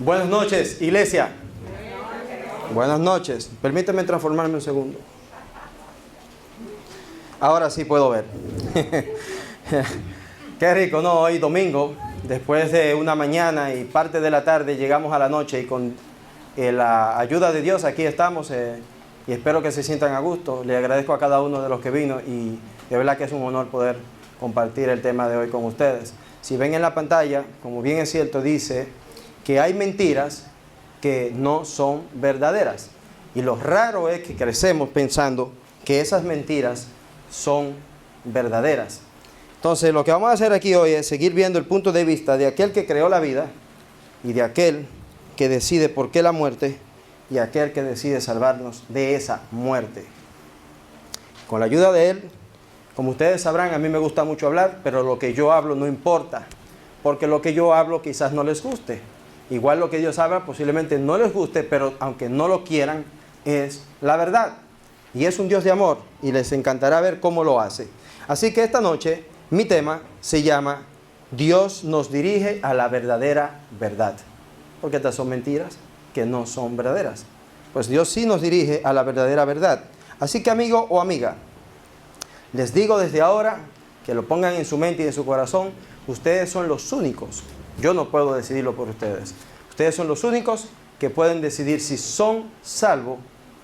Buenas noches, iglesia. Buenas noches. Permíteme transformarme un segundo. Ahora sí puedo ver. Qué rico, ¿no? Hoy domingo, después de una mañana y parte de la tarde, llegamos a la noche y con la ayuda de Dios aquí estamos y espero que se sientan a gusto. Le agradezco a cada uno de los que vino y de verdad que es un honor poder compartir el tema de hoy con ustedes. Si ven en la pantalla, como bien es cierto, dice que hay mentiras que no son verdaderas. Y lo raro es que crecemos pensando que esas mentiras son verdaderas. Entonces, lo que vamos a hacer aquí hoy es seguir viendo el punto de vista de aquel que creó la vida y de aquel que decide por qué la muerte y aquel que decide salvarnos de esa muerte. Con la ayuda de él, como ustedes sabrán, a mí me gusta mucho hablar, pero lo que yo hablo no importa, porque lo que yo hablo quizás no les guste. Igual lo que Dios habla posiblemente no les guste, pero aunque no lo quieran, es la verdad. Y es un Dios de amor y les encantará ver cómo lo hace. Así que esta noche mi tema se llama Dios nos dirige a la verdadera verdad. Porque estas son mentiras que no son verdaderas. Pues Dios sí nos dirige a la verdadera verdad. Así que amigo o amiga, les digo desde ahora que lo pongan en su mente y en su corazón. Ustedes son los únicos. Yo no puedo decidirlo por ustedes. Ustedes son los únicos que pueden decidir si son salvos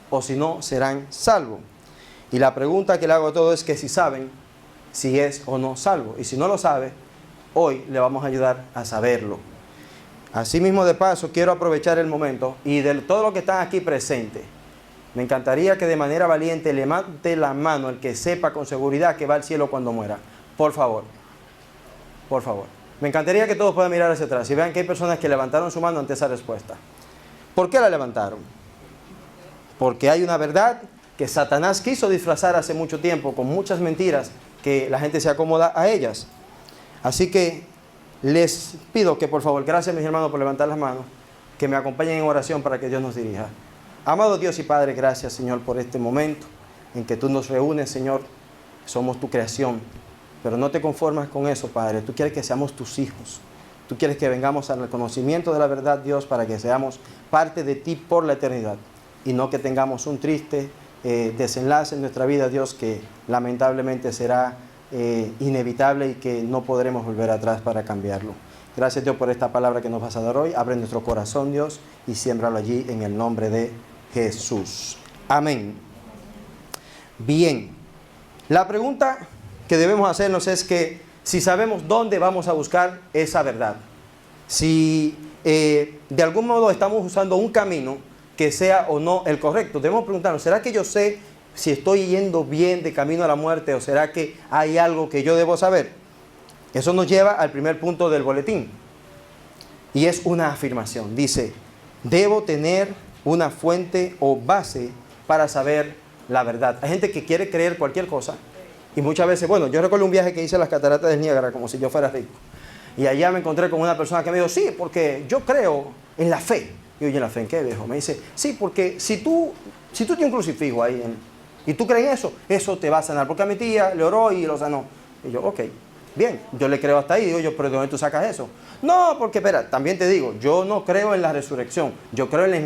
o si no serán salvos. Y la pregunta que le hago a todos es que si saben si es o no salvo. Y si no lo sabe, hoy le vamos a ayudar a saberlo. Asimismo, de paso, quiero aprovechar el momento y de todo lo que están aquí presentes, me encantaría que de manera valiente levante la mano el que sepa con seguridad que va al cielo cuando muera. Por favor. Por favor. Me encantaría que todos puedan mirar hacia atrás y vean que hay personas que levantaron su mano ante esa respuesta. ¿Por qué la levantaron? Porque hay una verdad que Satanás quiso disfrazar hace mucho tiempo con muchas mentiras que la gente se acomoda a ellas. Así que les pido que por favor, gracias mis hermanos por levantar las manos, que me acompañen en oración para que Dios nos dirija. Amado Dios y Padre, gracias Señor por este momento en que tú nos reúnes, Señor. Somos tu creación. Pero no te conformas con eso, Padre. Tú quieres que seamos tus hijos. Tú quieres que vengamos al conocimiento de la verdad, Dios, para que seamos parte de ti por la eternidad. Y no que tengamos un triste desenlace en nuestra vida, Dios, que lamentablemente será inevitable y que no podremos volver atrás para cambiarlo. Gracias, Dios, por esta palabra que nos vas a dar hoy. Abre nuestro corazón, Dios, y siémbralo allí en el nombre de Jesús. Amén. Bien. La pregunta que debemos hacernos es que si sabemos dónde vamos a buscar esa verdad, si de algún modo estamos usando un camino que sea o no el correcto, debemos preguntarnos, ¿será que yo sé si estoy yendo bien de camino a la muerte o será que hay algo que yo debo saber? Eso nos lleva al primer punto del boletín y es una afirmación. Dice, debo tener una fuente o base para saber la verdad. Hay gente que quiere creer cualquier cosa. Y muchas veces, bueno, yo recuerdo un viaje que hice a las cataratas del Niágara como si yo fuera rico. Y allá me encontré con una persona que me dijo, sí, porque yo creo en la fe. Y yo, ¿en la fe en qué, viejo? Me dice, sí, porque si tú tienes un crucifijo ahí y tú crees en eso, eso te va a sanar. Porque a mi tía le oró y lo sanó. Y yo, ok, bien, yo le creo hasta ahí. Digo yo, pero ¿de dónde tú sacas eso? No, porque, espera, también te digo, yo no creo en la resurrección. Yo creo en la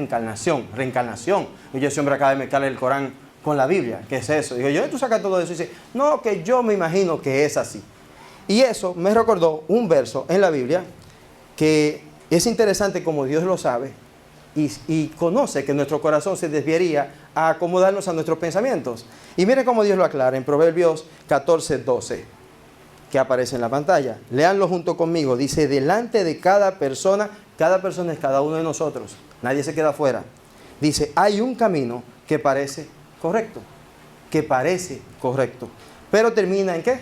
reencarnación. Y yo siempre acabo de mezclar el Corán con la Biblia. ¿Qué es eso? Digo, ¿yo tú sacas todo eso? Y dice, no, que yo me imagino que es así. Y eso me recordó un verso en la Biblia que es interesante como Dios lo sabe y conoce que nuestro corazón se desviaría a acomodarnos a nuestros pensamientos. Y miren cómo Dios lo aclara en Proverbios 14:12, que aparece en la pantalla. Léanlo junto conmigo. Dice, delante de cada persona es cada uno de nosotros. Nadie se queda afuera. Dice, hay un camino que parece correcto, pero termina ¿en qué?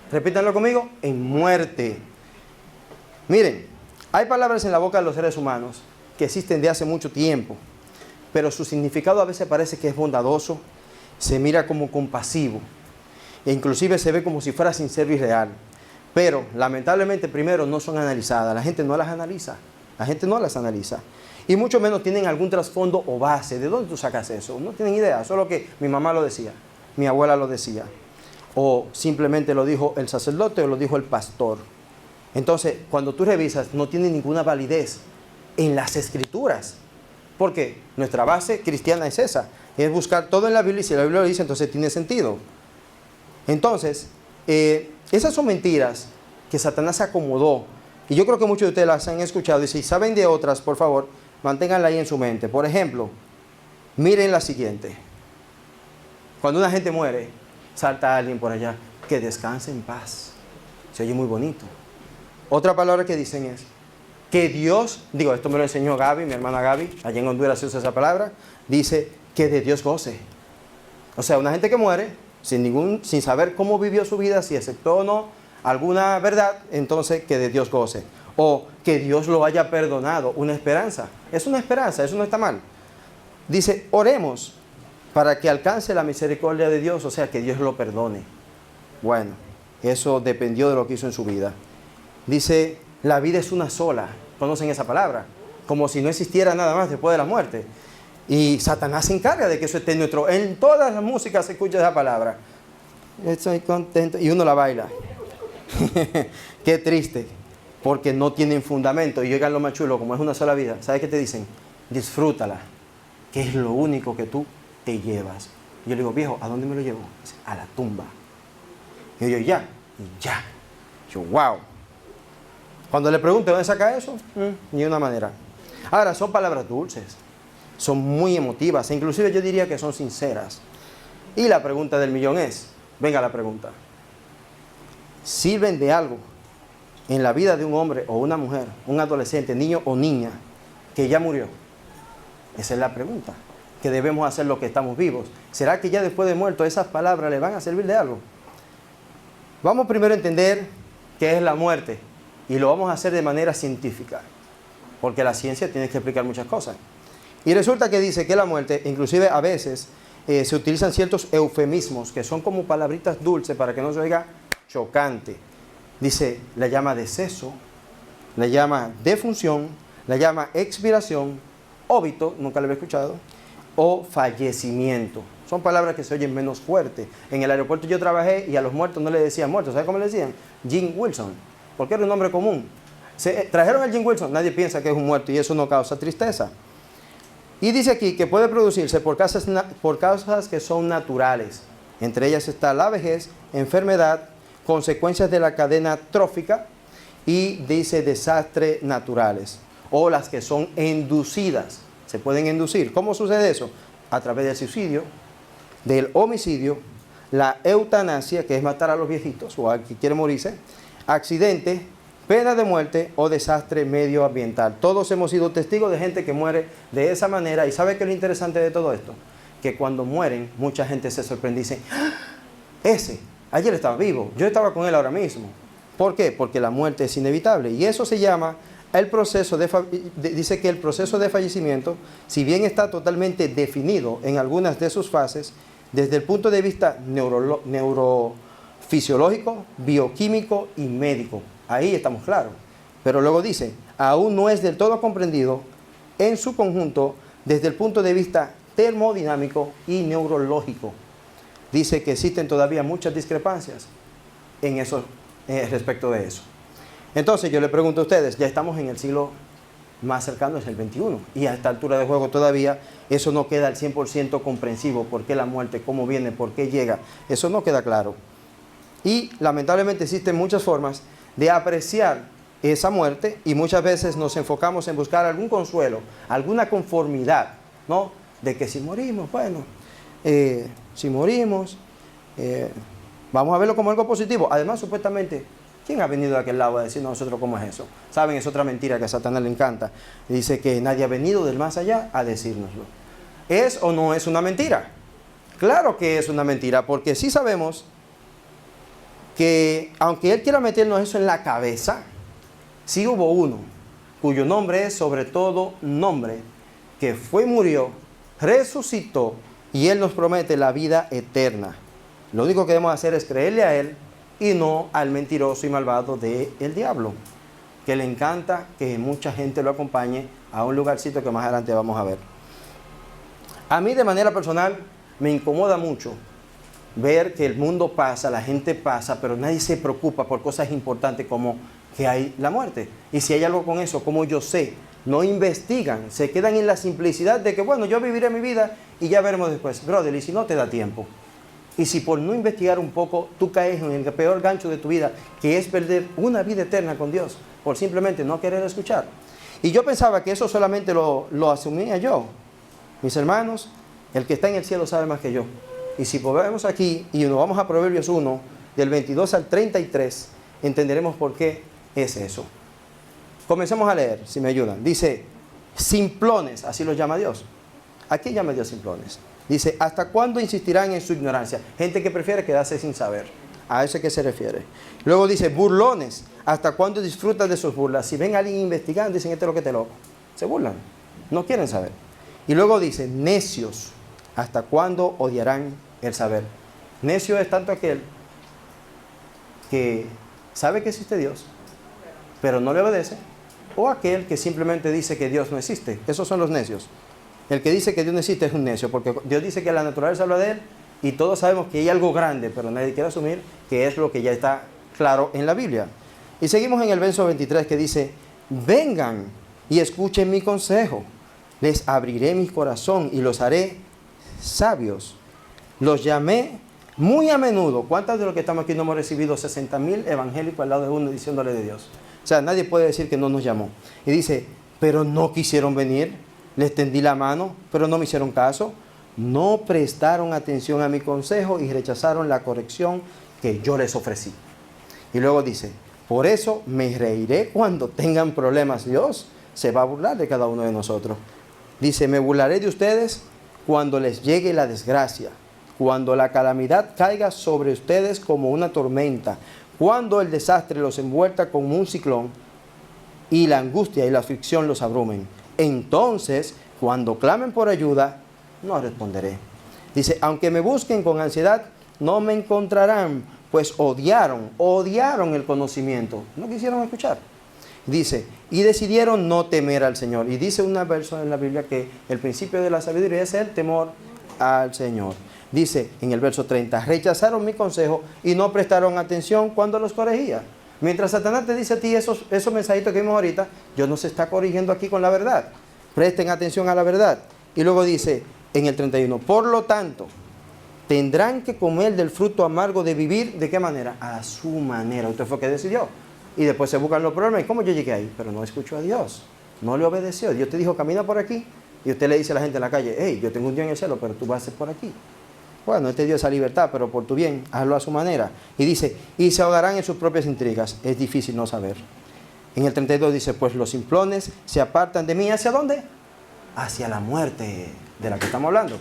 Repítanlo conmigo, en muerte. Miren, hay palabras en la boca de los seres humanos que existen de hace mucho tiempo, pero su significado a veces parece que es bondadoso, se mira como compasivo, e inclusive se ve como si fuera sincero y real, pero lamentablemente primero no son analizadas, la gente no las analiza, y mucho menos tienen algún trasfondo o base. ¿De dónde tú sacas eso? No tienen idea, solo que mi mamá lo decía, mi abuela lo decía, o simplemente lo dijo el sacerdote o lo dijo el pastor. Entonces, cuando tú revisas, no tiene ninguna validez en las Escrituras. Porque nuestra base cristiana es esa, es buscar todo en la Biblia, y si la Biblia lo dice, entonces tiene sentido. Entonces, esas son mentiras que Satanás acomodó, y yo creo que muchos de ustedes las han escuchado, y si saben de otras, por favor, manténganla ahí en su mente. Por ejemplo, miren la siguiente. Cuando una gente muere, salta alguien por allá, que descanse en paz. Se oye muy bonito. Otra palabra que dicen es, que Dios, digo, esto me lo enseñó Gaby, mi hermana Gaby, allá en Honduras se usa esa palabra, dice que de Dios goce. O sea, una gente que muere sin saber cómo vivió su vida, si aceptó o no alguna verdad, entonces que de Dios goce. O que Dios lo haya perdonado, una esperanza. Es una esperanza, eso no está mal. Dice, oremos para que alcance la misericordia de Dios, o sea, que Dios lo perdone. Bueno, eso dependió de lo que hizo en su vida. Dice, la vida es una sola. ¿Conocen esa palabra? Como si no existiera nada más después de la muerte. Y Satanás se encarga de que eso esté en todas las músicas se escucha esa palabra. Estoy contento. Y uno la baila. Qué triste. Porque no tienen fundamento. Y oigan lo más chulo, como es una sola vida. ¿Sabes qué te dicen? Disfrútala. Que es lo único que tú te llevas. Y yo le digo, viejo, ¿a dónde me lo llevo? Dice, a la tumba. Y yo, ya. Y ya. Yo, wow. Cuando le pregunto dónde saca eso, ni una manera. Ahora, son palabras dulces, son muy emotivas, e inclusive yo diría que son sinceras. Y la pregunta del millón es, venga la pregunta, ¿sirven de algo en la vida de un hombre o una mujer, un adolescente, niño o niña, que ya murió? Esa es la pregunta, que debemos hacer los que estamos vivos. ¿Será que ya después de muerto esas palabras le van a servir de algo? Vamos primero a entender qué es la muerte. Y lo vamos a hacer de manera científica, porque la ciencia tiene que explicar muchas cosas. Y resulta que dice que la muerte, inclusive a veces, se utilizan ciertos eufemismos, que son como palabritas dulces para que no se oiga chocante. Dice, la llama deceso, la llama defunción, la llama expiración, óbito, nunca lo había escuchado, o fallecimiento. Son palabras que se oyen menos fuertes. En el aeropuerto yo trabajé y a los muertos no le decían muertos. ¿Sabe cómo le decían? Jim Wilson. Porque era un nombre común. Trajeron al Jim Wilson, nadie piensa que es un muerto y eso no causa tristeza. Y dice aquí que puede producirse por causas que son naturales. Entre ellas está la vejez, enfermedad, consecuencias de la cadena trófica y dice desastres naturales. O las que son inducidas. Se pueden inducir. ¿Cómo sucede eso? A través del suicidio, del homicidio, la eutanasia, que es matar a los viejitos o al que quiere morirse, accidente, pena de muerte o desastre medioambiental. Todos hemos sido testigos de gente que muere de esa manera. ¿Y sabe qué es lo interesante de todo esto? Que cuando mueren, mucha gente se sorprende y dice, ¡ah! Ese, ayer estaba vivo, yo estaba con él ahora mismo. ¿Por qué? Porque la muerte es inevitable. Y eso se llama el proceso dice que el proceso de fallecimiento, si bien está totalmente definido en algunas de sus fases, desde el punto de vista neurofisiológico, bioquímico y médico. Ahí estamos claros. Pero luego dice, aún no es del todo comprendido en su conjunto desde el punto de vista termodinámico y neurológico. Dice que existen todavía muchas discrepancias en eso, respecto de eso. Entonces yo le pregunto a ustedes, ya estamos en el siglo más cercano, es el 21, y a esta altura de juego todavía eso no queda al 100% comprensivo. ¿Por qué la muerte? ¿Cómo viene? ¿Por qué llega? Eso no queda claro. Y lamentablemente existen muchas formas de apreciar esa muerte y muchas veces nos enfocamos en buscar algún consuelo, alguna conformidad, ¿no? De que si morimos, bueno, si morimos, vamos a verlo como algo positivo. Además, supuestamente, ¿quién ha venido de aquel lado a decirnos a nosotros cómo es eso? Saben, es otra mentira que a Satanás le encanta. Dice que nadie ha venido del más allá a decírnoslo. ¿Es o no es una mentira? Claro que es una mentira, porque sí sabemos que aunque él quiera meternos eso en la cabeza, sí hubo uno cuyo nombre es sobre todo nombre, que fue y murió, resucitó y él nos promete la vida eterna. Lo único que debemos hacer es creerle a él y no al mentiroso y malvado del diablo, que le encanta que mucha gente lo acompañe a un lugarcito que más adelante vamos a ver. A mí de manera personal me incomoda mucho ver que el mundo pasa, la gente pasa, pero nadie se preocupa por cosas importantes como que hay la muerte. Y si hay algo con eso, ¿cómo yo sé no investigan, se quedan en la simplicidad de que, bueno, yo viviré mi vida y ya veremos después. Brother, y si no te da tiempo, y si por no investigar un poco, tú caes en el peor gancho de tu vida, que es perder una vida eterna con Dios, por simplemente no querer escuchar. Y yo pensaba que eso solamente lo asumía yo. Mis hermanos, el que está en el cielo sabe más que yo. Y si volvemos aquí y nos vamos a Proverbios 1, del 22 al 33, entenderemos por qué es eso. Comencemos a leer, si me ayudan. Dice, simplones, así los llama Dios. ¿A qué llama Dios simplones? Dice, ¿hasta cuándo insistirán en su ignorancia? Gente que prefiere quedarse sin saber. A eso que se refiere. Luego dice, burlones, ¿hasta cuándo disfrutan de sus burlas? Si ven a alguien investigando, dicen, este es lo que te loco. Se burlan, no quieren saber. Y luego dice, necios, ¿hasta cuándo odiarán el saber? Necio es tanto aquel que sabe que existe Dios, pero no le obedece, o aquel que simplemente dice que Dios no existe. Esos son los necios. El que dice que Dios no existe es un necio, porque Dios dice que la naturaleza habla de Él, y todos sabemos que hay algo grande, pero nadie quiere asumir que es lo que ya está claro en la Biblia. Y seguimos en el verso 23 que dice, vengan y escuchen mi consejo, les abriré mi corazón y los haré sabios. Los llamé muy a menudo. ¿Cuántos de los que estamos aquí no hemos recibido 60,000 evangélicos al lado de uno diciéndole de Dios? O sea, nadie puede decir que no nos llamó. Y dice, pero no quisieron venir, les tendí la mano, pero no me hicieron caso. No prestaron atención a mi consejo y rechazaron la corrección que yo les ofrecí. Y luego dice, por eso me reiré cuando tengan problemas. Dios se va a burlar de cada uno de nosotros. Dice, me burlaré de ustedes cuando les llegue la desgracia, cuando la calamidad caiga sobre ustedes como una tormenta, cuando el desastre los envuelta como un ciclón y la angustia y la aflicción los abrumen. Entonces, cuando clamen por ayuda, no responderé. Dice, aunque me busquen con ansiedad, no me encontrarán, pues odiaron el conocimiento. No quisieron escuchar. Dice, y decidieron no temer al Señor. Y dice una verso en la Biblia que el principio de la sabiduría es el temor al Señor. Dice en el verso 30, rechazaron mi consejo y no prestaron atención cuando los corregía. Mientras Satanás te dice a ti esos mensajitos que vimos ahorita, Dios nos está corrigiendo aquí con la verdad. Presten atención a la verdad. Y luego dice en el 31, por lo tanto, tendrán que comer del fruto amargo de vivir, ¿de qué manera? A su manera. Usted fue que decidió. Y después se buscan los problemas. ¿Y cómo yo llegué ahí? Pero no escuchó a Dios. No le obedeció. Dios te dijo, camina por aquí. Y usted le dice a la gente en la calle, hey, yo tengo un Dios en el cielo, pero tú vas a ser por aquí. Bueno, Él te dio esa libertad, pero por tu bien, hazlo a su manera. Y dice, y se ahogarán en sus propias intrigas. Es difícil no saber. En el 32 dice, pues los simplones se apartan de mí. ¿Hacia dónde? Hacia la muerte de la que estamos hablando.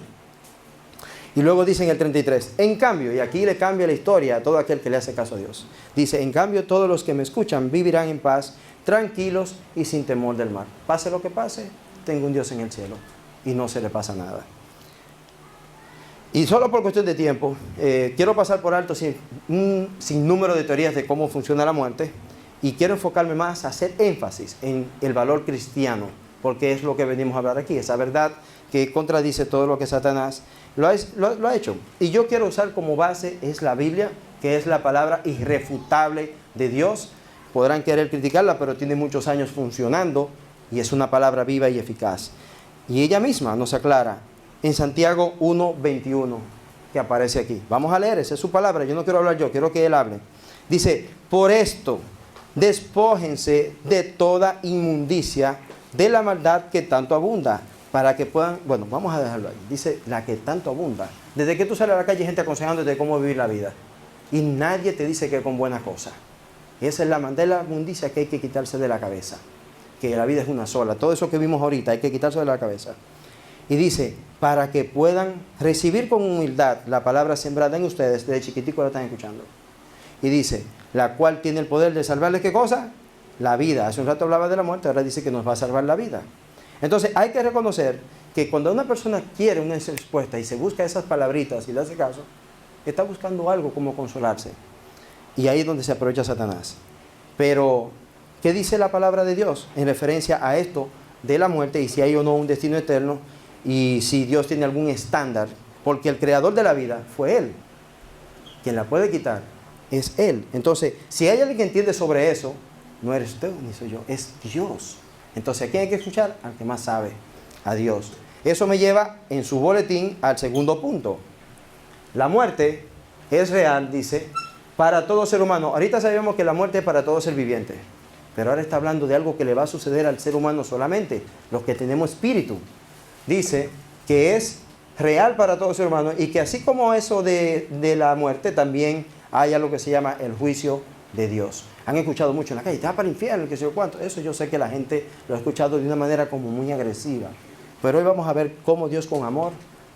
Y luego dice en el 33, en cambio, y aquí le cambia la historia a todo aquel que le hace caso a Dios. Dice, en cambio, todos los que me escuchan vivirán en paz, tranquilos y sin temor del mal. Pase lo que pase, tengo un Dios en el cielo y no se le pasa nada. Y solo por cuestión de tiempo, quiero pasar por alto un sinnúmero de teorías de cómo funciona la muerte y quiero enfocarme más a hacer énfasis en el valor cristiano, porque es lo que venimos a hablar aquí, esa verdad que contradice todo lo que Satanás lo ha hecho. Y yo quiero usar como base es la Biblia, que es la palabra irrefutable de Dios. Podrán querer criticarla, pero tiene muchos años funcionando y es una palabra viva y eficaz. Y ella misma nos aclara en Santiago 1:21, que aparece aquí. Vamos a leer, esa es su palabra, yo no quiero hablar yo, quiero que él hable. Dice, por esto, despójense de toda inmundicia, de la maldad que tanto abunda, para que puedan, bueno, vamos a dejarlo ahí. Dice, la que tanto abunda. Desde que tú sales a la calle hay gente aconsejándote cómo vivir la vida. Y nadie te dice que con buenas cosas. Y esa es la inmundicia que hay que quitarse de la cabeza. Que la vida es una sola. Todo eso que vimos ahorita hay que quitarse de la cabeza. Y dice, para que puedan recibir con humildad la palabra sembrada en ustedes, desde chiquitico la están escuchando. Y dice, la cual tiene el poder de salvarles, ¿qué cosa? La vida. Hace un rato hablaba de la muerte, ahora dice que nos va a salvar la vida. Entonces hay que reconocer que cuando una persona quiere una respuesta y se busca esas palabritas y le hace caso, está buscando algo como consolarse. Y ahí es donde se aprovecha Satanás. Pero, ¿qué dice la palabra de Dios en referencia a esto de la muerte y si hay o no un destino eterno y si Dios tiene algún estándar? Porque el creador de la vida fue Él. Quien la puede quitar es Él. Entonces, si hay alguien que entiende sobre eso, no eres tú ni soy yo, es Dios. Entonces, ¿a quién hay que escuchar? Al que más sabe, a Dios. Eso me lleva en su boletín al segundo punto. La muerte es real, dice, para todo ser humano. Ahorita sabemos que la muerte es para todo ser viviente, pero ahora está hablando de algo que le va a suceder al ser humano solamente, los que tenemos espíritu. Dice que es real para todo ser humano y que así como eso de la muerte, también hay algo que se llama el juicio de Dios. Han escuchado mucho en la calle, te vas para el infierno, que sé yo cuánto. Eso yo sé que la gente lo ha escuchado de una manera como muy agresiva. Pero hoy vamos a ver cómo Dios con amor,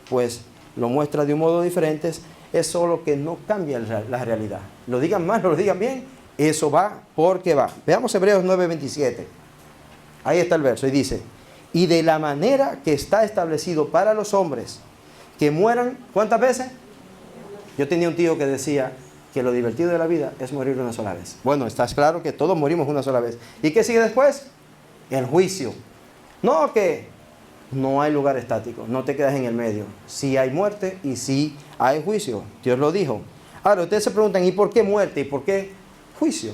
pues lo muestra de un modo diferente. Es solo que no cambia la realidad. Lo digan mal o lo digan bien, eso va porque va. Veamos Hebreos 9:27. Ahí está el verso y dice, y de la manera que está establecido para los hombres que mueran, ¿cuántas veces? Yo tenía un tío que decía que lo divertido de la vida es morir una sola vez. Bueno, está claro que todos morimos una sola vez. ¿Y qué sigue después? El juicio. No, que no hay lugar estático, no te quedas en el medio. Sí hay muerte y sí hay juicio. Dios lo dijo. Ahora, ustedes se preguntan, ¿y por qué muerte? ¿Y por qué juicio?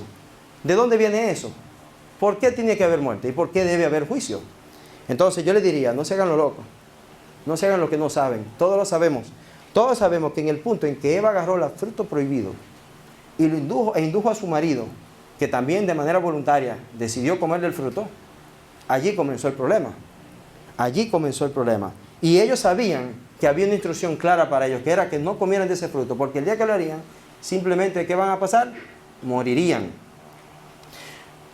¿De dónde viene eso? ¿Por qué tiene que haber muerte? ¿Y por qué debe haber juicio? Entonces yo les diría, no se hagan lo loco. No se hagan lo que no saben. Todos lo sabemos. Todos sabemos que en el punto en que Eva agarró el fruto prohibido y lo indujo a su marido, que también de manera voluntaria decidió comer del fruto, allí comenzó el problema. Allí comenzó el problema. Y ellos sabían que había una instrucción clara para ellos, que era que no comieran de ese fruto, porque el día que lo harían, simplemente, ¿qué van a pasar? Morirían.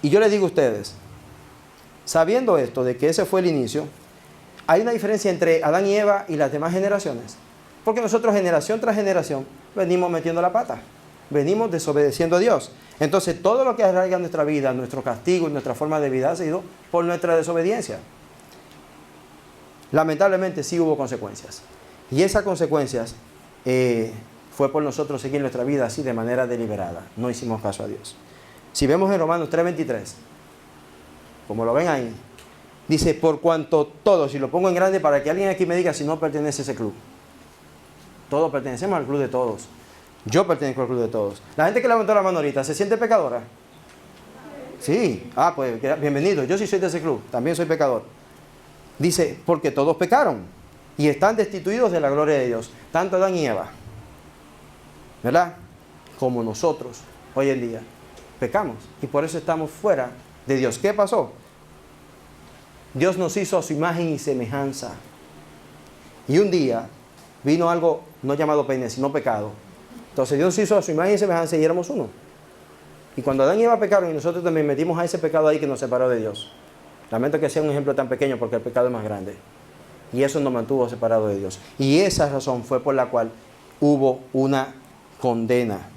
Y yo les digo a ustedes, sabiendo esto, de que ese fue el inicio, hay una diferencia entre Adán y Eva y las demás generaciones. Porque nosotros, generación tras generación, venimos metiendo la pata. Venimos desobedeciendo a Dios. Entonces, todo lo que arraiga nuestra vida, nuestro castigo y nuestra forma de vida ha sido por nuestra desobediencia. Lamentablemente sí hubo consecuencias. Y esas consecuencias fue por nosotros seguir nuestra vida así de manera deliberada. No hicimos caso a Dios. Si vemos en Romanos 3:23, como lo ven ahí, dice, por cuanto todos, y lo pongo en grande para que alguien aquí me diga si no pertenece a ese club. Todos pertenecemos al club de todos. Yo pertenezco al club de todos. La gente que levantó la mano ahorita, ¿se siente pecadora? Sí. Ah, pues bienvenido. Yo sí soy de ese club. También soy pecador. Dice, porque todos pecaron y están destituidos de la gloria de Dios. Tanto Adán y Eva, ¿verdad? Como nosotros, hoy en día, pecamos. Y por eso estamos fuera de Dios. ¿Qué pasó? Dios nos hizo a su imagen y semejanza. Y un día vino algo no llamado peine, sino pecado. Entonces Dios hizo a su imagen y semejanza y éramos uno. Y cuando Adán y Eva pecaron y nosotros también metimos a ese pecado ahí que nos separó de Dios. Lamento que sea un ejemplo tan pequeño porque el pecado es más grande. Y eso nos mantuvo separados de Dios. Y esa razón fue por la cual hubo una condena.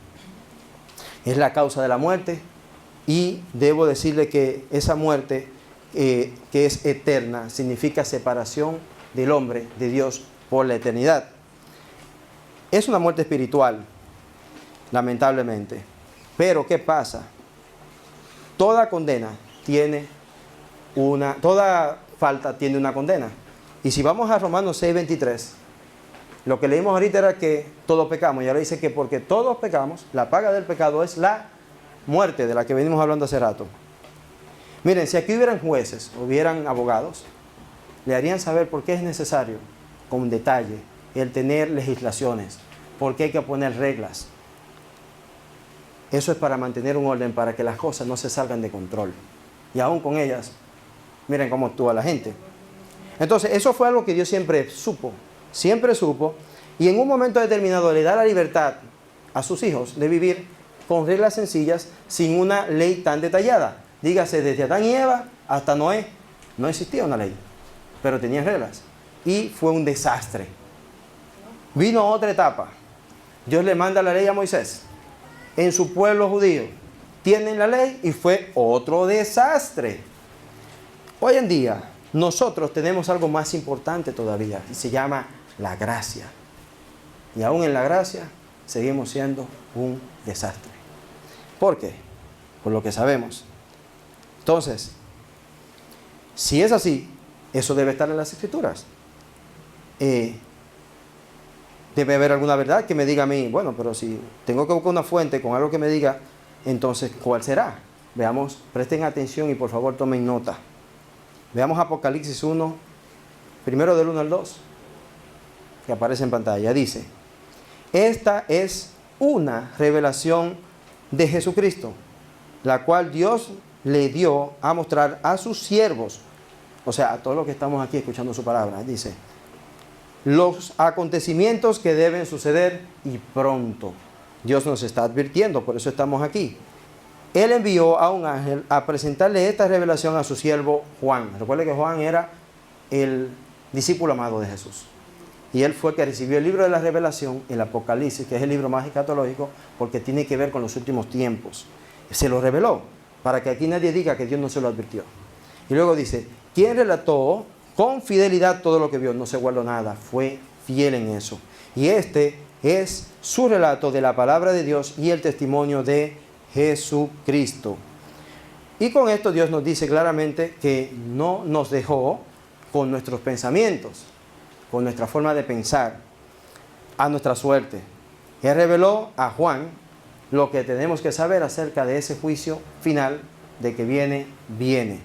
Es la causa de la muerte. Y debo decirle que esa muerte que es eterna significa separación del hombre de Dios por la eternidad. Es una muerte espiritual, lamentablemente. Pero ¿qué pasa? Toda condena tiene toda falta tiene una condena. Y si vamos a Romanos 6:23, lo que leímos ahorita era que todos pecamos. Y ahora dice que porque todos pecamos, la paga del pecado es la muerte, de la que venimos hablando hace rato. Miren, si aquí hubieran jueces, hubieran abogados, le harían saber por qué es necesario, con detalle, el tener legislaciones, por qué hay que poner reglas. Eso es para mantener un orden, para que las cosas no se salgan de control. Y aún con ellas, miren cómo actúa la gente. Entonces, eso fue algo que Dios siempre supo, y en un momento determinado le da la libertad a sus hijos de vivir con reglas sencillas, sin una ley tan detallada. Dígase, desde Adán y Eva hasta Noé, no existía una ley, pero tenían reglas. Y fue un desastre. Vino otra etapa. Dios le manda la ley a Moisés. En su pueblo judío tienen la ley y fue otro desastre. Hoy en día nosotros tenemos algo más importante todavía y se llama la gracia. Y aún en la gracia seguimos siendo un desastre. ¿Por qué? Por lo que sabemos. Entonces, si es así, eso debe estar en las Escrituras. Debe haber alguna verdad que me diga a mí, bueno, pero si tengo que buscar una fuente con algo que me diga, entonces, ¿cuál será? Veamos, presten atención y por favor tomen nota. Veamos Apocalipsis 1, primero del 1 al 2, que aparece en pantalla. Dice, esta es una revelación de Jesucristo, la cual Dios le dio a mostrar a sus siervos, o sea, a todos los que estamos aquí escuchando su palabra. Dice, los acontecimientos que deben suceder y pronto. Dios nos está advirtiendo, por eso estamos aquí. Él envió a un ángel a presentarle esta revelación a su siervo Juan. Recuerde que Juan era el discípulo amado de Jesús. Y él fue el que recibió el libro de la revelación, el Apocalipsis, que es el libro más escatológico, porque tiene que ver con los últimos tiempos. Se lo reveló, para que aquí nadie diga que Dios no se lo advirtió. Y luego dice, quien relató con fidelidad todo lo que vio, no se guardó nada, fue fiel en eso. Y este es su relato de la palabra de Dios y el testimonio de Jesucristo. Y con esto Dios nos dice claramente que no nos dejó con nuestros pensamientos, con nuestra forma de pensar, a nuestra suerte. Él reveló a Juan lo que tenemos que saber acerca de ese juicio final de que viene.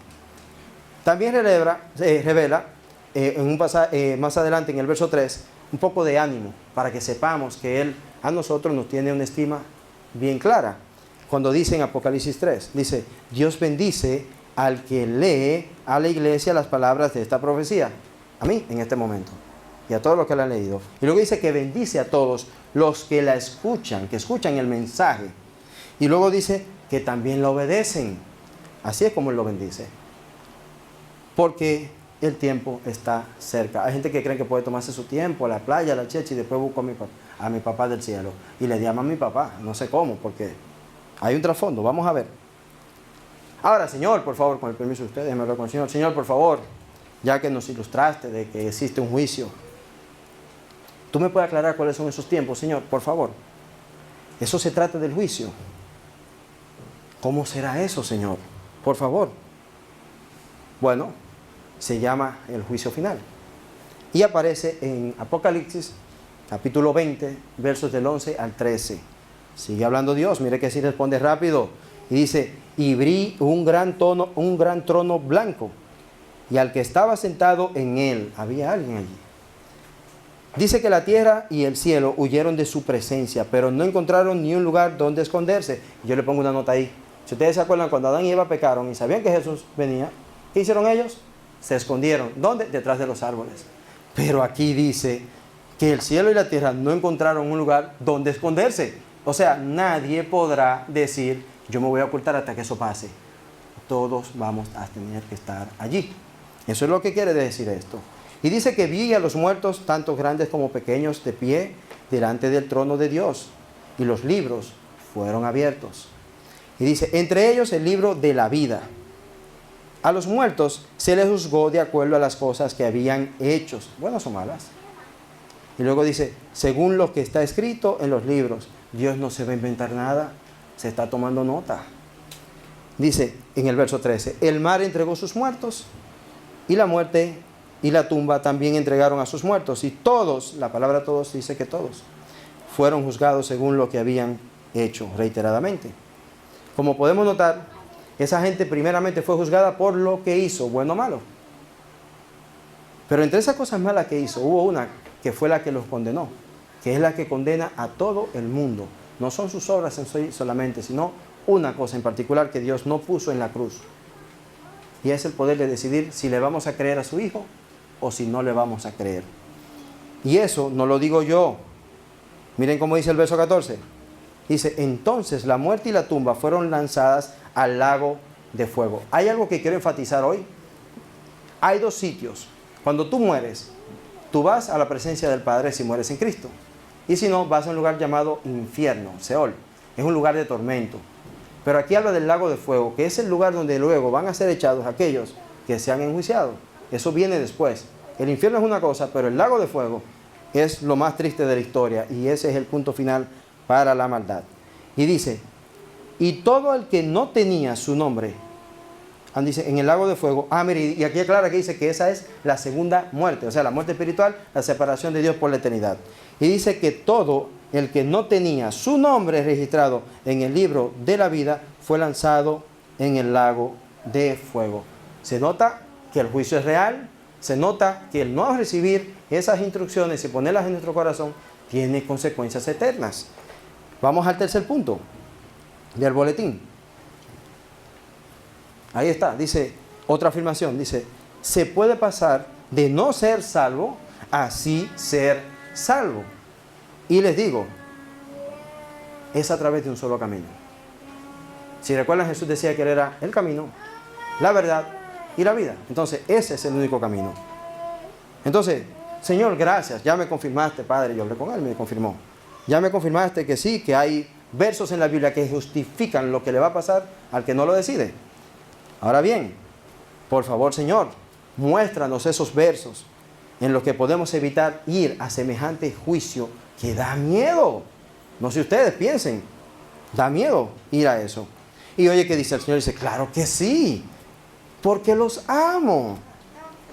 También revela en un pasaje, más adelante en el verso 3, un poco de ánimo para que sepamos que Él a nosotros nos tiene una estima bien clara. Cuando dice en Apocalipsis 3, dice, Dios bendice al que lee a la iglesia las palabras de esta profecía. A mí, en este momento. Y a todos los que la han leído. Y luego dice que bendice a todos los que la escuchan, que escuchan el mensaje. Y luego dice que también lo obedecen. Así es como Él lo bendice. Porque el tiempo está cerca. Hay gente que cree que puede tomarse su tiempo a la playa, a la checha, y después busco a mi papá del cielo. Y le llama a mi papá. No sé cómo, porque hay un trasfondo. Vamos a ver. Ahora, Señor, por favor, con el permiso de ustedes, déjenme hablar con el Señor. Señor, por favor, ya que nos ilustraste de que existe un juicio, ¿tú me puedes aclarar cuáles son esos tiempos, Señor? Por favor. Eso se trata del juicio. ¿Cómo será eso, Señor? Por favor. Bueno, se llama el juicio final. Y aparece en Apocalipsis, capítulo 20, versos del 11 al 13. Sigue hablando Dios, mire que si responde rápido. Y dice, y vi un gran trono blanco, y al que estaba sentado en él, había alguien allí. Dice que la tierra y el cielo huyeron de su presencia, pero no encontraron ni un lugar donde esconderse. Yo le pongo una nota ahí. Si ustedes se acuerdan, cuando Adán y Eva pecaron y sabían que Jesús venía, ¿qué hicieron ellos? Se escondieron. ¿Dónde? Detrás de los árboles. Pero aquí dice que el cielo y la tierra no encontraron un lugar donde esconderse. O sea, nadie podrá decir, yo me voy a ocultar hasta que eso pase. Todos vamos a tener que estar allí. Eso es lo que quiere decir esto. Y dice que vi a los muertos, tanto grandes como pequeños, de pie delante del trono de Dios. Y los libros fueron abiertos. Y dice, entre ellos el libro de la vida. A los muertos se les juzgó de acuerdo a las cosas que habían hecho, buenas o malas. Y luego dice, según lo que está escrito en los libros. Dios no se va a inventar nada, se está tomando nota. Dice en el verso 13, el mar entregó sus muertos, y la muerte y la tumba también entregaron a sus muertos. Y todos, la palabra todos dice que todos, fueron juzgados según lo que habían hecho reiteradamente. Como podemos notar, esa gente primeramente fue juzgada por lo que hizo, bueno o malo. Pero entre esas cosas malas que hizo, hubo una que fue la que los condenó, que es la que condena a todo el mundo. No son sus obras en sí solamente, sino una cosa en particular que Dios no puso en la cruz. Y es el poder de decidir si le vamos a creer a su Hijo o si no le vamos a creer. Y eso no lo digo yo. Miren cómo dice el verso 14. Dice, entonces la muerte y la tumba fueron lanzadas al lago de fuego. Hay algo que quiero enfatizar hoy. Hay dos sitios. Cuando tú mueres, tú vas a la presencia del Padre si mueres en Cristo. Y si no, vas a un lugar llamado infierno, Seol. Es un lugar de tormento. Pero aquí habla del lago de fuego, que es el lugar donde luego van a ser echados aquellos que se han enjuiciado. Eso viene después. El infierno es una cosa, pero el lago de fuego es lo más triste de la historia. Y ese es el punto final para la maldad. Y dice, y todo el que no tenía su nombre, dice, en el lago de fuego, mire, y aquí aclara que dice que esa es la segunda muerte, o sea, la muerte espiritual, la separación de Dios por la eternidad. Y dice que todo el que no tenía su nombre registrado en el libro de la vida fue lanzado en el lago de fuego. Se nota que el juicio es real, se nota que el no recibir esas instrucciones y ponerlas en nuestro corazón tiene consecuencias eternas. Vamos al tercer punto del boletín. Ahí está, dice, otra afirmación, dice, se puede pasar de no ser salvo a sí ser salvo. Y les digo, es a través de un solo camino. Si recuerdan, Jesús decía que Él era el camino, la verdad y la vida. Entonces, ese es el único camino. Entonces, Señor, gracias, ya me confirmaste, Padre, yo hablé con Él, me confirmó. Ya me confirmaste que sí, que hay versos en la Biblia que justifican lo que le va a pasar al que no lo decide. Ahora bien, por favor, Señor, muéstranos esos versos en los que podemos evitar ir a semejante juicio que da miedo. No sé ustedes, piensen, da miedo ir a eso. Y oye, ¿qué dice el Señor? Dice, claro que sí, porque los amo.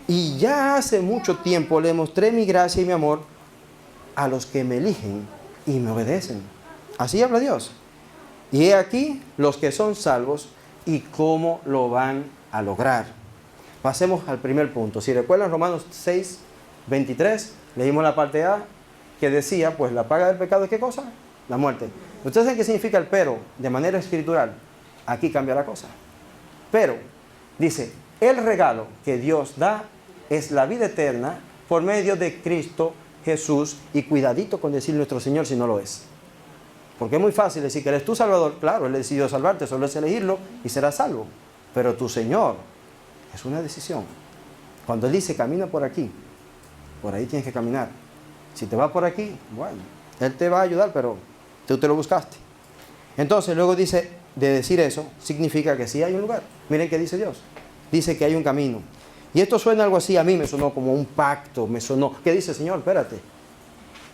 Y ya hace mucho tiempo le mostré mi gracia y mi amor a los que me eligen y me obedecen. Así habla Dios. Y he aquí los que son salvos y cómo lo van a lograr. Pasemos al primer punto. Si recuerdan Romanos 6, 23, leímos la parte A que decía, pues la paga del pecado es ¿qué cosa? La muerte. ¿Ustedes saben qué significa el pero de manera espiritual? Aquí cambia la cosa. Pero, dice, el regalo que Dios da es la vida eterna por medio de Cristo Jesús, y cuidadito con decir nuestro Señor si no lo es. Porque es muy fácil decir que eres tu Salvador. Claro, Él decidió salvarte, solo es elegirlo y serás salvo. Pero tu Señor es una decisión. Cuando Él dice camina por aquí, por ahí tienes que caminar. Si te va por aquí, bueno, Él te va a ayudar, pero tú te lo buscaste. Entonces luego dice, de decir eso, significa que sí hay un lugar. Miren qué dice Dios. Dice que hay un camino. Y esto suena algo así, a mí me sonó como un pacto, me sonó. ¿Qué dice, Señor? Espérate.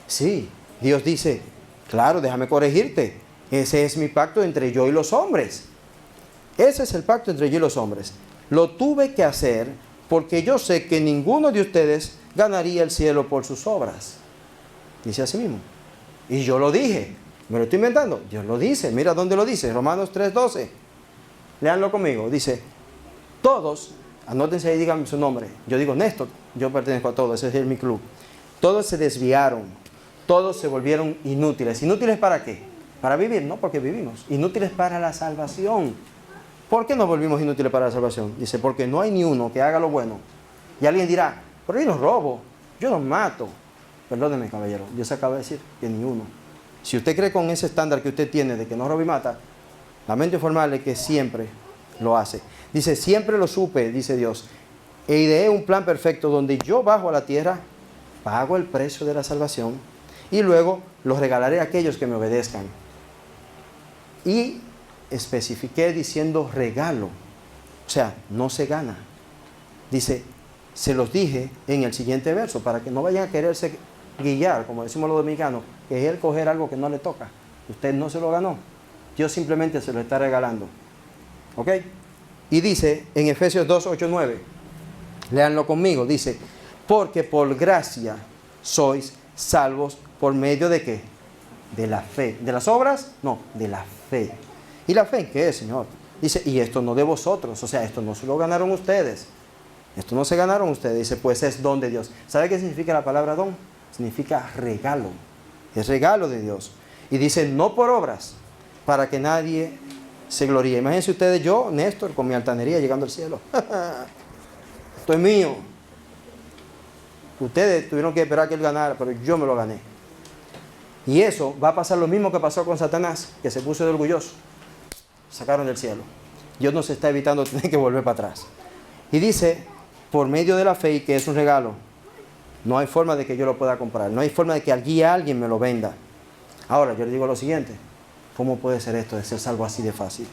Sí, Dios dice, claro, déjame corregirte. Ese es mi pacto entre yo y los hombres. Ese es el pacto entre yo y los hombres. Lo tuve que hacer porque yo sé que ninguno de ustedes ganaría el cielo por sus obras. Dice así mismo. Y yo lo dije. ¿Me lo estoy inventando? Dios lo dice. Mira dónde lo dice. Romanos 3:12. Léanlo conmigo. Dice, todos, anótense ahí, díganme su nombre. Yo digo Néstor, yo pertenezco a todos, ese es mi club. Todos se desviaron, todos se volvieron inútiles. ¿Inútiles para qué? Para vivir, no porque vivimos. Inútiles para la salvación. ¿Por qué nos volvimos inútiles para la salvación? Dice, porque no hay ni uno que haga lo bueno. Y alguien dirá, pero yo no robo, yo no mato. Perdóneme, caballero, Dios acaba de decir que ni uno. Si usted cree con ese estándar que usted tiene de que no roba y mata, lamento informarle que siempre lo hace. Dice, siempre lo supe, dice Dios, e ideé un plan perfecto donde yo bajo a la tierra, pago el precio de la salvación y luego los regalaré a aquellos que me obedezcan. Y especifiqué diciendo regalo, o sea, no se gana. Dice, se los dije en el siguiente verso para que no vayan a quererse guiar, como decimos los dominicanos, que es el coger algo que no le toca. Usted no se lo ganó, Dios simplemente se lo está regalando. ¿Ok? Y dice en Efesios 2, 8, 9, léanlo conmigo, dice, porque por gracia sois salvos por medio de ¿qué? De la fe. ¿De las obras? No, de la fe. ¿Y la fe en qué es, Señor? Dice, y esto no de vosotros, o sea, esto no se lo ganaron ustedes. Esto no se ganaron ustedes. Dice, pues es don de Dios. ¿Sabe qué significa la palabra don? Significa regalo. Es regalo de Dios. Y dice, no por obras, para que nadie se gloríe. Imagínense ustedes, yo, Néstor, con mi altanería llegando al cielo. Esto es mío. Ustedes tuvieron que esperar que él ganara, pero yo me lo gané. Y eso va a pasar lo mismo que pasó con Satanás, que se puso de orgulloso. Sacaron del cielo. Dios nos está evitando tener que volver para atrás. Y dice, por medio de la fe, que es un regalo, no hay forma de que yo lo pueda comprar. No hay forma de que alguien me lo venda. Ahora, yo le digo lo siguiente. ¿Cómo puede ser esto de ser salvo así de fácil?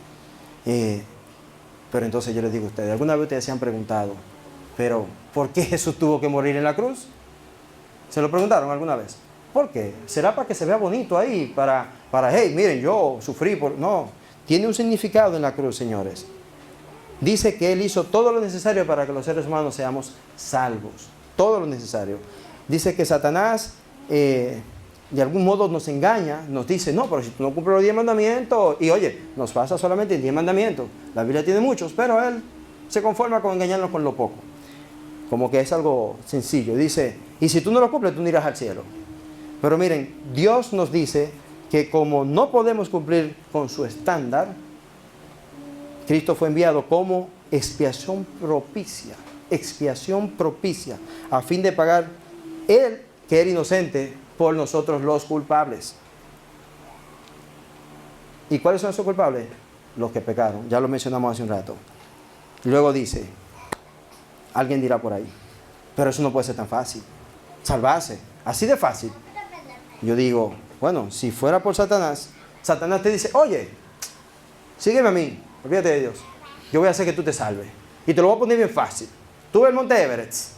Pero entonces yo les digo a ustedes, ¿alguna vez ustedes se han preguntado, pero ¿por qué Jesús tuvo que morir en la cruz? ¿Se lo preguntaron alguna vez? ¿Por qué? ¿Será para que se vea bonito ahí? Para hey, miren, yo sufrí por... No, tiene un significado en la cruz, señores. Dice que Él hizo todo lo necesario para que los seres humanos seamos salvos. Todo lo necesario. Dice que Satanás de algún modo nos engaña, nos dice, no, pero si tú no cumples los 10 mandamientos, y oye, nos pasa solamente en 10 mandamientos. La Biblia tiene muchos, pero Él se conforma con engañarnos con lo poco. como que es algo sencillo. Dice, y si tú no lo cumples, tú no irás al cielo. Pero miren, Dios nos dice que como no podemos cumplir con su estándar, Cristo fue enviado como expiación propicia, a fin de pagar Él, que era inocente, por nosotros los culpables. ¿Y cuáles son esos culpables? Los que pecaron, ya lo mencionamos hace un rato. Luego dice, alguien dirá por ahí, pero eso no puede ser tan fácil, salvarse, así de fácil. Yo digo, bueno, si fuera por Satanás, Satanás te dice, oye, sígueme a mí, olvídate de Dios, yo voy a hacer que tú te salves, y te lo voy a poner bien fácil. Tú ves el monte Everest,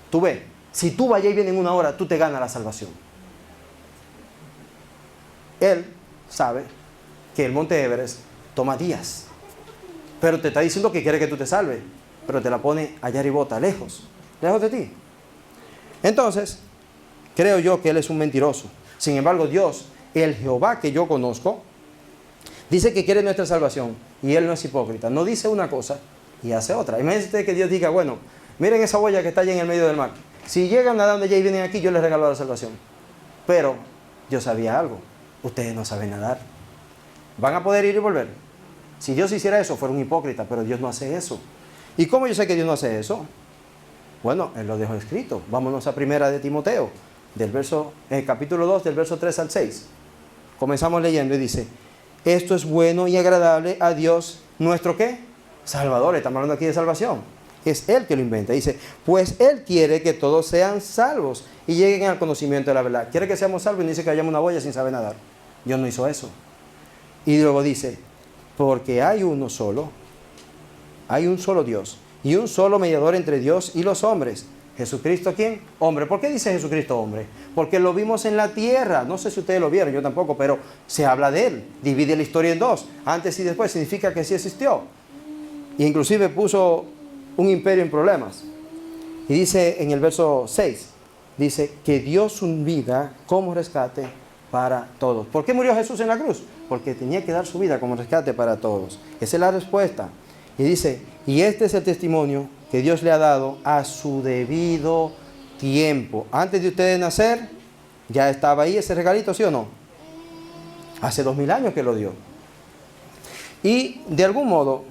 tú ves, si tú vayas y vienes en una hora, tú te ganas la salvación. Él sabe que el monte Everest toma días, pero te está diciendo que quiere que tú te salves, pero te la pone allá arribota, lejos de ti. Entonces, creo yo que él es un mentiroso. Sin embargo, Dios, el Jehová que yo conozco, dice que quiere nuestra salvación, y él no es hipócrita, no dice una cosa y hace otra. Imagínate que Dios diga, bueno, miren esa boya que está allá en el medio del mar, si llegan nadando allá y vienen aquí, yo les regalo la salvación. Pero Dios sabía algo, ustedes no saben nadar, ¿van a poder ir y volver? Si Dios hiciera eso, fuera un hipócrita, pero Dios no hace eso. ¿Y cómo yo sé que Dios no hace eso? Bueno, Él lo dejó escrito. Vámonos a primera de Timoteo, capítulo 2, del verso 3 al 6. Comenzamos leyendo y dice, esto es bueno y agradable a Dios, nuestro ¿qué? Salvador. Estamos hablando aquí de salvación. Es Él que lo inventa. Dice, pues Él quiere que todos sean salvos y lleguen al conocimiento de la verdad. Quiere que seamos salvos y no dice que hayamos una boya sin saber nadar. Dios no hizo eso. Y luego dice, porque hay un solo Dios y un solo mediador entre Dios y los hombres. ¿Jesucristo quién? Hombre. ¿Por qué dice Jesucristo hombre? Porque lo vimos en la tierra. No sé si ustedes lo vieron, yo tampoco, pero se habla de Él. Divide la historia en dos. Antes y después significa que sí existió. E inclusive puso un imperio en problemas. Y dice en el verso 6, dice que dio su vida como rescate para todos. ¿Por qué murió Jesús en la cruz? Porque tenía que dar su vida como rescate para todos. Esa es la respuesta. Y dice, y este es el testimonio que Dios le ha dado a su debido tiempo. Antes de ustedes nacer, ya estaba ahí ese regalito, ¿sí o no? Hace 2000 años que lo dio. Y de algún modo,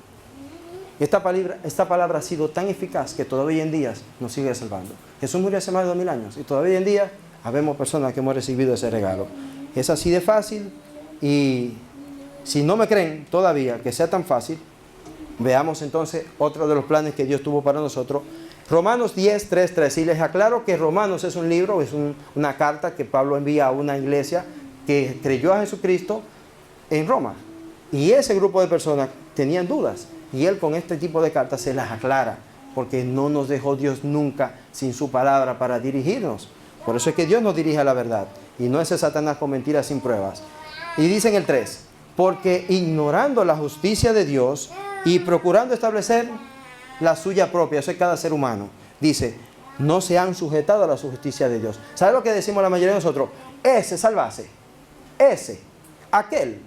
esta palabra ha sido tan eficaz que todavía hoy en día nos sigue salvando. Jesús murió hace más de 2000 años y todavía hoy en día habemos personas que hemos recibido ese regalo. Es así de fácil. Y si no me creen todavía que sea tan fácil, veamos entonces otro de los planes que Dios tuvo para nosotros. Romanos 10, 3, 3. Y les aclaro que Romanos es un libro, es una carta que Pablo envía a una iglesia que creyó a Jesucristo en Roma. Y ese grupo de personas tenían dudas. Y él con este tipo de cartas se las aclara. Porque no nos dejó Dios nunca sin su palabra para dirigirnos. Por eso es que Dios nos dirige a la verdad. Y no es Satanás con mentiras sin pruebas. Y dice en el 3, porque ignorando la justicia de Dios y procurando establecer la suya propia, eso es cada ser humano, dice, no se han sujetado a la justicia de Dios. ¿Sabe lo que decimos la mayoría de nosotros? Ese salvase, ese, aquel.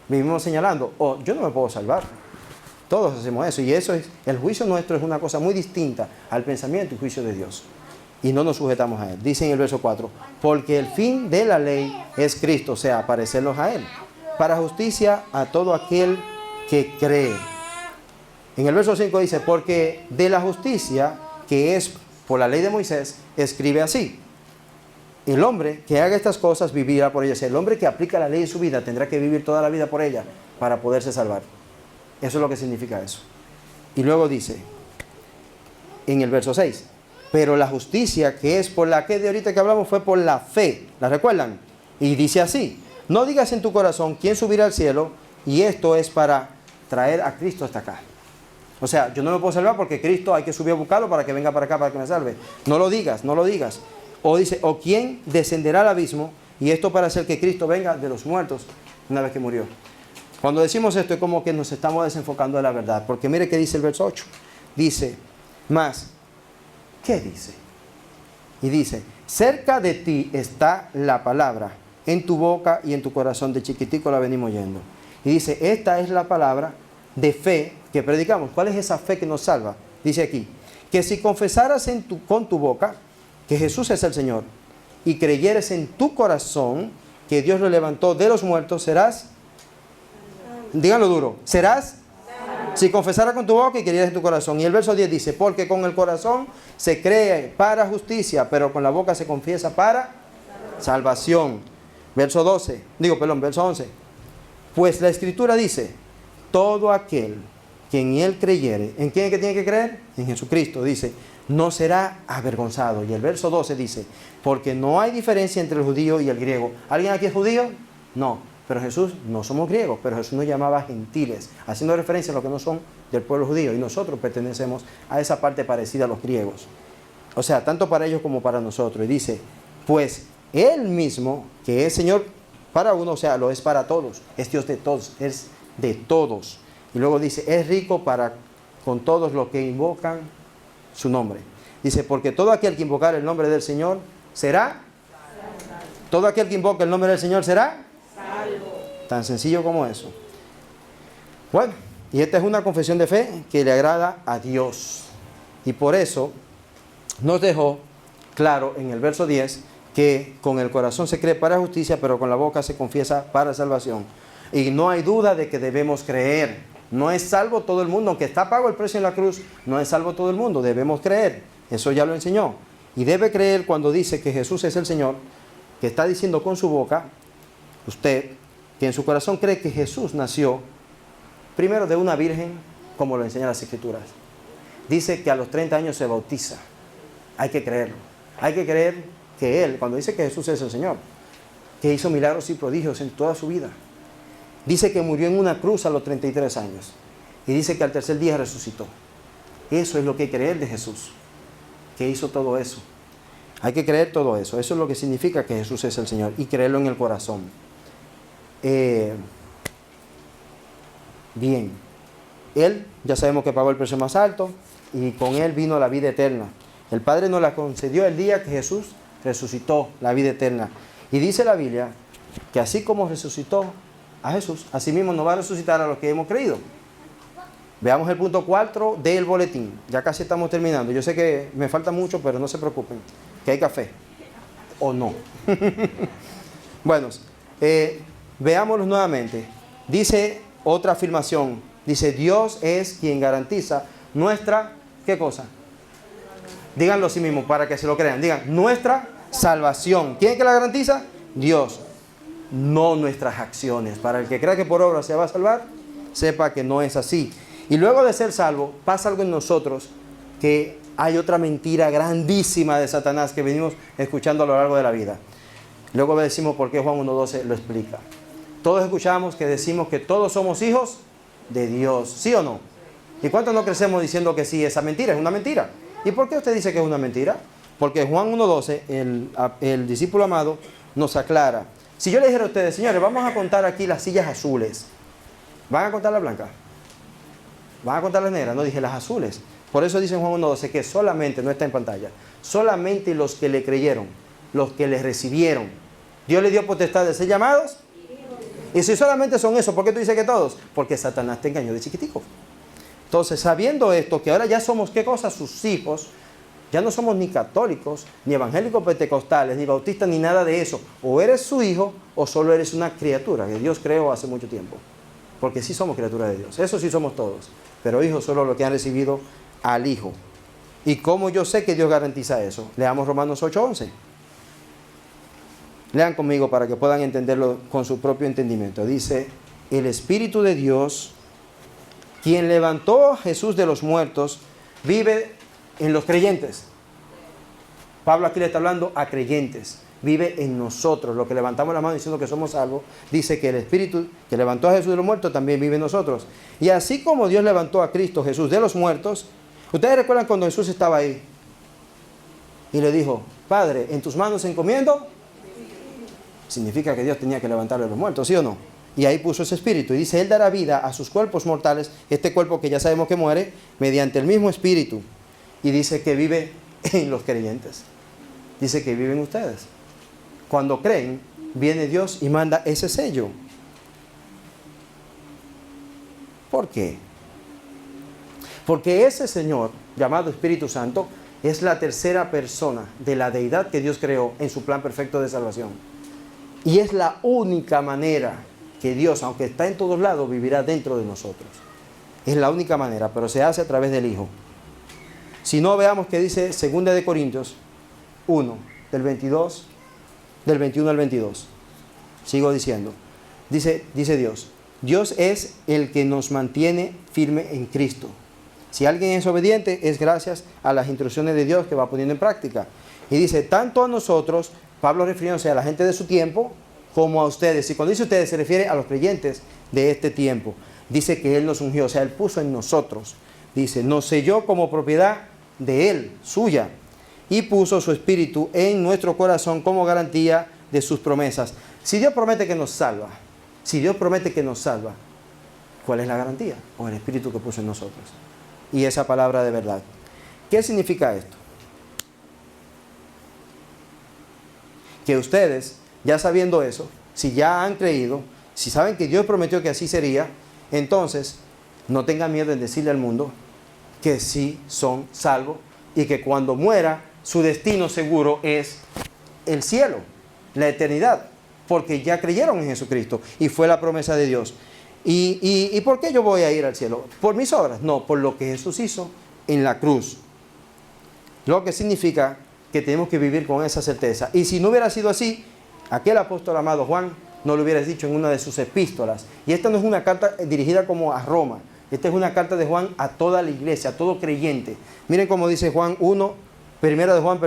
Vivimos señalando, yo no me puedo salvar. Todos hacemos eso y eso es, el juicio nuestro es una cosa muy distinta al pensamiento y juicio de Dios. Y no nos sujetamos a Él. Dice en el verso 4, porque el fin de la ley es Cristo, o sea, parecernos a Él, para justicia a todo aquel que cree. En el verso 5 dice, porque de la justicia que es por la ley de Moisés, escribe así, el hombre que haga estas cosas vivirá por ellas. El hombre que aplica la ley en su vida tendrá que vivir toda la vida por ella para poderse salvar. Eso es lo que significa eso. Y luego dice, en el verso 6, pero la justicia que es por la que de ahorita que hablamos fue por la fe. ¿La recuerdan? Y dice así, no digas en tu corazón quién subirá al cielo, y esto es para traer a Cristo hasta acá. O sea, yo no me puedo salvar porque Cristo hay que subir a buscarlo para que venga para acá para que me salve. No lo digas, no lo digas. O dice, o quién descenderá al abismo, y esto para hacer que Cristo venga de los muertos una vez que murió. Cuando decimos esto es como que nos estamos desenfocando de la verdad. Porque mire qué dice el verso 8. Dice, más, ¿qué dice? Y dice, cerca de ti está la palabra, en tu boca y en tu corazón. De chiquitico la venimos oyendo. Y dice, esta es la palabra de fe que predicamos. ¿Cuál es esa fe que nos salva? Dice aquí, que si confesaras con tu boca que Jesús es el Señor y creyeres en tu corazón que Dios lo levantó de los muertos, serás, díganlo duro, serás, si confesaras con tu boca y creyeres en tu corazón. Y el verso 10 dice, porque con el corazón se cree para justicia, pero con la boca se confiesa para salvación. Verso 11. Pues la Escritura dice, todo aquel que en Él creyere, ¿en quién es que tiene que creer? En Jesucristo, dice, no será avergonzado. Y el verso 12 dice, porque no hay diferencia entre el judío y el griego. ¿Alguien aquí es judío? No, pero Jesús, no somos griegos, pero Jesús nos llamaba gentiles, haciendo referencia a los que no son del pueblo judío, y nosotros pertenecemos a esa parte parecida a los griegos. O sea, tanto para ellos como para nosotros. Y dice, pues Él mismo, que es Señor para uno, o sea, lo es para todos, es Dios de todos, es de todos. Y luego dice, es rico para con todos los que invocan su nombre. Dice, porque todo aquel que invocar el nombre del Señor será, todo aquel que invoca el nombre del Señor será salvo. Tan sencillo como eso. Bueno, y esta es una confesión de fe que le agrada a Dios. Y por eso nos dejó claro en el verso 10 que con el corazón se cree para justicia, pero con la boca se confiesa para salvación. Y no hay duda de que debemos creer. No es salvo todo el mundo, aunque está pago el precio en la cruz, no es salvo todo el mundo, debemos creer. Eso ya lo enseñó. Y debe creer cuando dice que Jesús es el Señor, que está diciendo con su boca, usted, que en su corazón cree que Jesús nació primero de una virgen, como lo enseñan las Escrituras. Dice que a los 30 años se bautiza. Hay que creerlo. Hay que creer que Él, cuando dice que Jesús es el Señor, que hizo milagros y prodigios en toda su vida. Dice que murió en una cruz a los 33 años. Y dice que al tercer día resucitó. Eso es lo que hay que creer de Jesús, que hizo todo eso. Hay que creer todo eso. Eso es lo que significa que Jesús es el Señor. Y creerlo en el corazón. Bien. Él, ya sabemos que pagó el precio más alto. Y con Él vino la vida eterna. El Padre nos la concedió el día que Jesús resucitó, la vida eterna. Y dice la Biblia que así como resucitó a Jesús, así mismo nos va a resucitar a los que hemos creído. Veamos el punto 4 del boletín. Ya casi estamos terminando. Yo sé que me falta mucho, pero no se preocupen, que hay café. ¿O no? Bueno, veámoslo nuevamente. Dice otra afirmación. Dice, Dios es quien garantiza nuestra, ¿qué cosa? Díganlo a sí mismo para que se lo crean. Digan, nuestra salvación. ¿Quién es que la garantiza? Dios. No nuestras acciones. Para el que crea que por obra se va a salvar, sepa que no es así. Y luego de ser salvo, pasa algo en nosotros, que hay otra mentira grandísima de Satanás que venimos escuchando a lo largo de la vida. Luego decimos por qué Juan 1:12 lo explica. Todos escuchamos que decimos que todos somos hijos de Dios, ¿sí o no? ¿Y cuántos no crecemos diciendo que sí, esa mentira es una mentira? ¿Y por qué usted dice que es una mentira? Porque Juan 1:12, el discípulo amado, nos aclara. Si yo le dijera a ustedes, señores, vamos a contar aquí las sillas azules, ¿van a contar las blancas? ¿Van a contar las negras? No, dije las azules. Por eso dice en Juan 1:12 que solamente, no está en pantalla, solamente los que le creyeron, los que le recibieron, Dios le dio potestad de ser llamados. Y si solamente son esos, ¿por qué tú dices que todos? Porque Satanás te engañó de chiquitico. Entonces, sabiendo esto, que ahora ya somos, ¿qué cosa? Sus hijos. Ya no somos ni católicos, ni evangélicos pentecostales, ni bautistas, ni nada de eso. O eres su hijo, o solo eres una criatura que Dios creó hace mucho tiempo. Porque sí somos criaturas de Dios. Eso sí somos todos. Pero hijos solo los que han recibido al Hijo. ¿Y cómo yo sé que Dios garantiza eso? Leamos Romanos 8:11. Lean conmigo para que puedan entenderlo con su propio entendimiento. Dice, el Espíritu de Dios, quien levantó a Jesús de los muertos, vive en los creyentes. Pablo aquí le está hablando a creyentes. Vive en nosotros. Lo que levantamos la mano diciendo que somos salvos, dice que el Espíritu que levantó a Jesús de los muertos también vive en nosotros. Y así como Dios levantó a Cristo Jesús de los muertos, ustedes recuerdan cuando Jesús estaba ahí y le dijo, Padre, en tus manos encomiendo. Significa que Dios tenía que levantarle a los muertos, ¿sí o no? Y ahí puso ese Espíritu. Y dice, Él dará vida a sus cuerpos mortales, este cuerpo que ya sabemos que muere, mediante el mismo Espíritu. Y dice que vive en los creyentes. Dice que viven ustedes. Cuando creen, viene Dios y manda ese sello. ¿Por qué? Porque ese Señor, llamado Espíritu Santo, es la tercera persona de la deidad que Dios creó en su plan perfecto de salvación. Y es la única manera que Dios, aunque está en todos lados, vivirá dentro de nosotros. Es la única manera, pero se hace a través del Hijo. Si no, veamos que dice 2 de Corintios 1, del 21 al 22. Sigo diciendo. Dice Dios, Dios es el que nos mantiene firme en Cristo. Si alguien es obediente, es gracias a las instrucciones de Dios que va poniendo en práctica. Y dice, tanto a nosotros, Pablo refiriéndose a la gente de su tiempo, como a ustedes. Y cuando dice ustedes, se refiere a los creyentes de este tiempo. Dice que Él nos ungió, o sea, Él puso en nosotros. Dice, nos selló como propiedad de Él, suya. Y puso su Espíritu en nuestro corazón como garantía de sus promesas. Si Dios promete que nos salva, ¿cuál es la garantía? O el Espíritu que puso en nosotros. Y esa palabra de verdad. ¿Qué significa esto? Que ustedes, ya sabiendo eso, si ya han creído, si saben que Dios prometió que así sería, entonces no tengan miedo en decirle al mundo que sí son salvos y que cuando muera su destino seguro es el cielo, la eternidad, porque ya creyeron en Jesucristo y fue la promesa de Dios. ¿Y por qué yo voy a ir al cielo? ¿Por mis obras? No, por lo que Jesús hizo en la cruz. Lo que significa que tenemos que vivir con esa certeza. Y si no hubiera sido así, aquel apóstol amado Juan no lo hubiera dicho en una de sus epístolas. Y esta no es una carta dirigida como a Roma. Esta es una carta de Juan a toda la iglesia, a todo creyente. Miren cómo dice Juan 1, primera de Juan,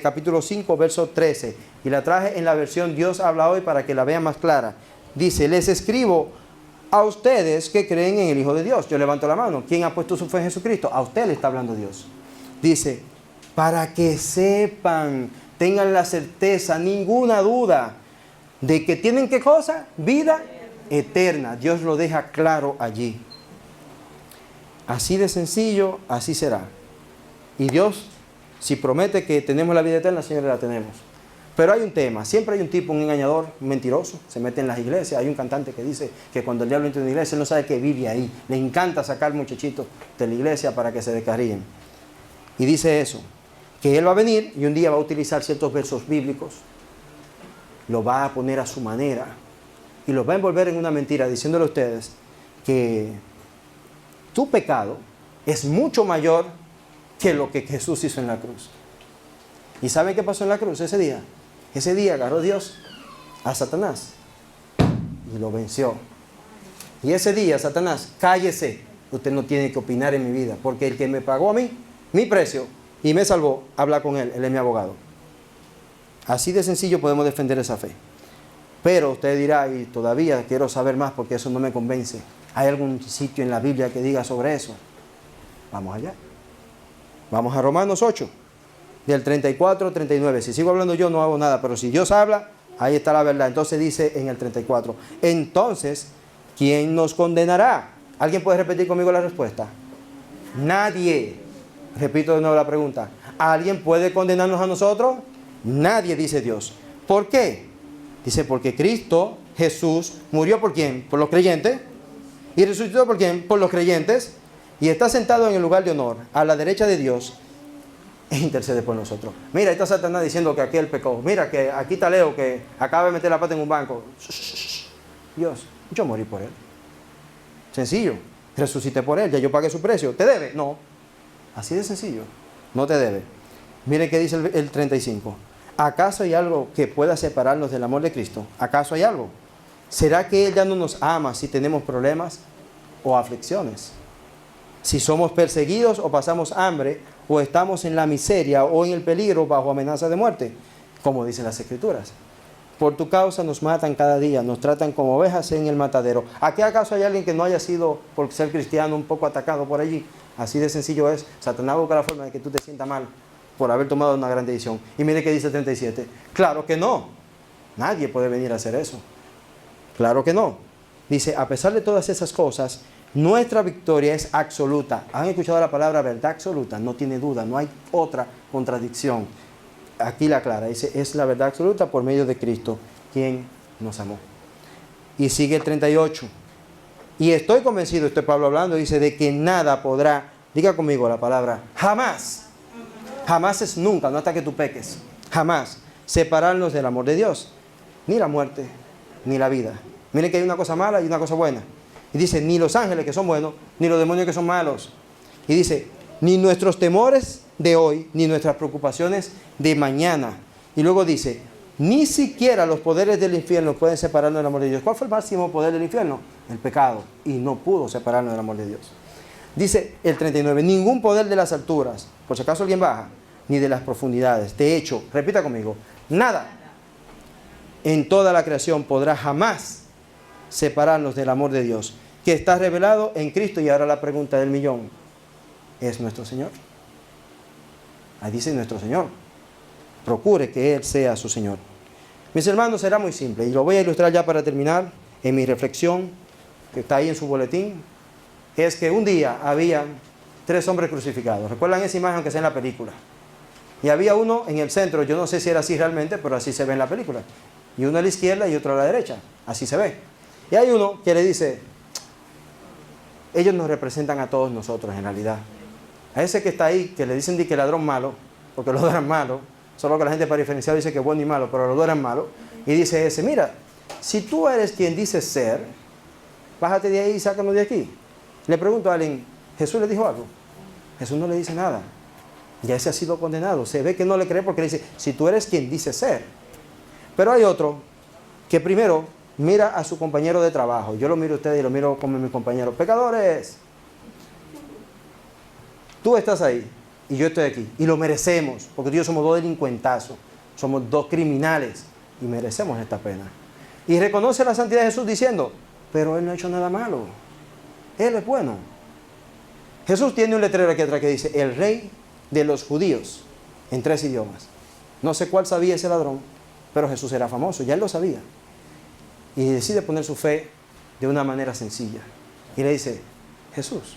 capítulo 5, verso 13. Y la traje en la versión Dios habla hoy para que la vean más clara. Dice, les escribo a ustedes que creen en el Hijo de Dios. Yo levanto la mano. ¿Quién ha puesto su fe en Jesucristo? A usted le está hablando Dios. Dice, para que sepan, tengan la certeza, ninguna duda, de que tienen ¿qué cosa? Vida eterna. Dios lo deja claro allí. Así de sencillo, así será. Y Dios, si promete que tenemos la vida eterna, Señor, la tenemos. Pero hay un tema, siempre hay un tipo, un engañador, un mentiroso, se mete en las iglesias. Hay un cantante que dice que cuando el diablo entra en una iglesia, él no sabe que vive ahí. Le encanta sacar muchachitos de la iglesia para que se descarríen. Y dice eso, que él va a venir y un día va a utilizar ciertos versos bíblicos, lo va a poner a su manera y los va a envolver en una mentira, diciéndole a ustedes que tu pecado es mucho mayor que lo que Jesús hizo en la cruz. ¿Y saben qué pasó en la cruz ese día? Ese día agarró Dios a Satanás y lo venció. Y ese día, Satanás, cállese, usted no tiene que opinar en mi vida, porque el que me pagó a mí, mi precio, y me salvó, habla con él es mi abogado. Así de sencillo podemos defender esa fe. Pero usted dirá, y todavía quiero saber más porque eso no me convence. ¿Hay algún sitio en la Biblia que diga sobre eso? Vamos allá. Vamos a Romanos 8, del 34 al 39. Si sigo hablando yo no hago nada, pero si Dios habla, ahí está la verdad. Entonces dice en el 34, entonces, ¿quién nos condenará? ¿Alguien puede repetir conmigo la respuesta? Nadie. Repito de nuevo la pregunta. ¿Alguien puede condenarnos a nosotros? Nadie, dice Dios. ¿Por qué? Dice, porque Cristo, Jesús, murió ¿por quién? Por los creyentes. ¿Y resucitó por quién? Por los creyentes. Y está sentado en el lugar de honor, a la derecha de Dios, e intercede por nosotros. Mira, ahí está Satanás diciendo que aquel pecó. Mira, que aquí está Leo, que acaba de meter la pata en un banco. Dios, yo morí por él. Sencillo. Resucité por él, ya yo pagué su precio. ¿Te debe? No. Así de sencillo. No te debe. Miren qué dice el 35. ¿Acaso hay algo que pueda separarnos del amor de Cristo? ¿Acaso hay algo? ¿Será que Él ya no nos ama si tenemos problemas o aflicciones? Si somos perseguidos o pasamos hambre, o estamos en la miseria o en el peligro bajo amenaza de muerte, como dicen las Escrituras. Por tu causa nos matan cada día, nos tratan como ovejas en el matadero. ¿A qué acaso hay alguien que no haya sido, por ser cristiano, un poco atacado por allí? Así de sencillo es. Satanás busca la forma de que tú te sientas mal por haber tomado una gran decisión. Y mire que dice 37. Claro que no. Nadie puede venir a hacer eso. Claro que no. Dice, a pesar de todas esas cosas, nuestra victoria es absoluta. ¿Han escuchado la palabra verdad absoluta? No tiene duda, no hay otra contradicción. Aquí la aclara, dice, es la verdad absoluta por medio de Cristo, quien nos amó. Y sigue el 38. Y estoy convencido, esto es Pablo hablando, dice, de que nada podrá Diga conmigo la palabra jamás. Jamás es nunca, no hasta que tú peques. Jamás separarnos del amor de Dios. Ni la muerte, ni la vida. Miren que hay una cosa mala y una cosa buena. Y dice, ni los ángeles que son buenos, ni los demonios que son malos. Y dice, ni nuestros temores de hoy, ni nuestras preocupaciones de mañana. Y luego dice, ni siquiera los poderes del infierno pueden separarnos del amor de Dios. ¿Cuál fue el máximo poder del infierno? El pecado. Y no pudo separarnos del amor de Dios. Dice el 39, ningún poder de las alturas, por si acaso alguien baja, ni de las profundidades. De hecho, repita conmigo, nada en toda la creación podrá jamás separarnos del amor de Dios, que está revelado en Cristo. Y ahora la pregunta del millón, ¿es nuestro Señor? Ahí dice nuestro Señor. Procure que Él sea su Señor. Mis hermanos, será muy simple, y lo voy a ilustrar ya para terminar en mi reflexión, que está ahí en su boletín. Es que un día había 3 hombres crucificados. ¿Recuerdan esa imagen que está en la película? Y había uno en el centro, yo no sé si era así realmente, pero así se ve en la película. Y uno a la izquierda y otro a la derecha. Así se ve. Y hay uno que le dice, ellos nos representan a todos nosotros en realidad. A ese que está ahí, que le dicen que ladrón malo, porque los dos eran malos, solo que la gente para diferenciar dice que es bueno y malo, pero los dos eran malos. Y dice ese, mira, si tú eres quien dices ser, bájate de ahí y sácanos de aquí. Le pregunto a alguien, ¿Jesús le dijo algo? Jesús no le dice nada. Ya ese ha sido condenado. Se ve que no le cree porque le dice, si tú eres quien dices ser. Pero hay otro que primero mira a su compañero de trabajo. Yo lo miro a ustedes y lo miro como mi compañero. Pecadores, tú estás ahí y yo estoy aquí. Y lo merecemos, porque tú y yo somos 2 delincuentazos. Somos 2 criminales y merecemos esta pena. Y reconoce la santidad de Jesús diciendo, pero Él no ha hecho nada malo. Él es bueno. Jesús tiene un letrero aquí atrás que dice, el rey de los judíos, en 3 idiomas. No sé cuál sabía ese ladrón, pero Jesús era famoso, ya él lo sabía. Y decide poner su fe de una manera sencilla. Y le dice, Jesús,